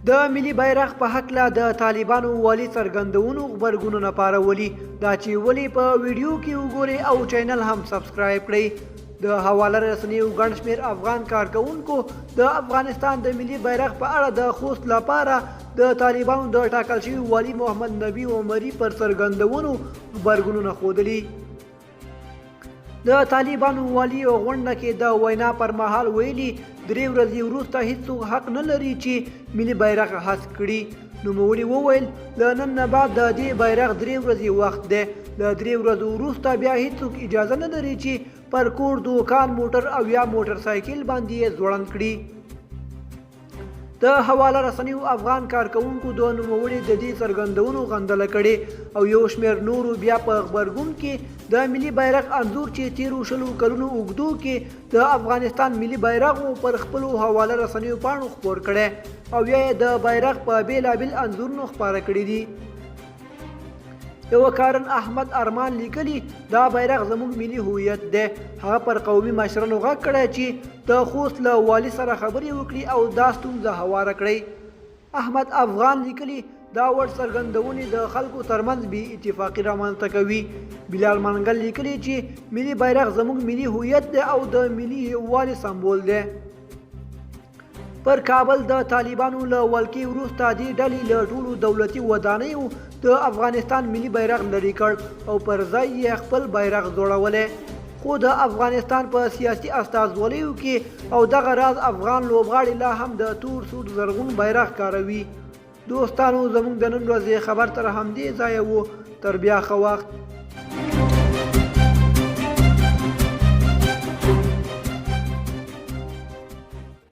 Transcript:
د ملي بیرغ په هکله د طالبانو والي څرګندونو غبرګونونه پارولي دا چې ولې په ویډیو کې وګورئ او چینل هم سبسکرایب کړئ د حواله رسنیو ګڼ شمېر افغان کارکوونکو د افغانستان د ملي بیرغ په اړه د خوست لپاره د طالبانو د ټاکل شوي والي محمد نبي عمري پر څرګندونو غبرګونونه ښودلي د طالبانو والي غونډه کې د وینا پر مهال ویلي 3 ورځې وروسته هیڅوک حق نه لري چې ملي بیرغ هسک کړي نوموړي وویل له نن نه بعد د دې بیرغ 3 ورځې وخت دی له 3 ورځو وروسته بیا هیڅوک اجازه نه لري چې پر کور دوکان موټر او یا موټر سایکل باندې یې ځوړند کړي د حواله رسنیو افغان کارکوونکو د نوموړي د دې څرګندونو غندله کړې او یو شمېر نورو بیا په غبرګون کې د ملي بیرغ انځور چې تیرو شلو کلونو اوږدو کې د افغانستان ملي بیرغ پر خپلو حواله رسنیو پاڼو خپور کړی او یا د بیرغ په بیلابیل انځورونو خپاره کړي دي یو کارن احمد ارمان لیکلی دا بیرغ زموږ ملي هویت دی هغه پر قومي مشرانو غږ کړی چې د خوست له والي سره خبرې وکړي او دا ستونزه هواره کړئ احمد افغان لیکلی دا وړ څرګندونې د خلکو ترمنځ بې اتفاقي رامنځته کوي بلال منګل لیکلی چې ملي بیرغ زموږ ملي هویت دی او د ملي یووالي سمبول دی پر کابل د طالبانو له ولکې وروسته دې ډلې له ټولو دولتي ودانیو د افغانستان ملي بیرغ لرې کړ او پر ځای یې خپل بیرغ جوړولی خو د افغانستان په سیاسي استازولیو کې او دغه راز افغان لوبغاړي لا هم د تور سور زرغون بیرغ کاروي دوستانو زموږ د نن ورځې خبر تر همدې ځایه و تر بیا ښه وخت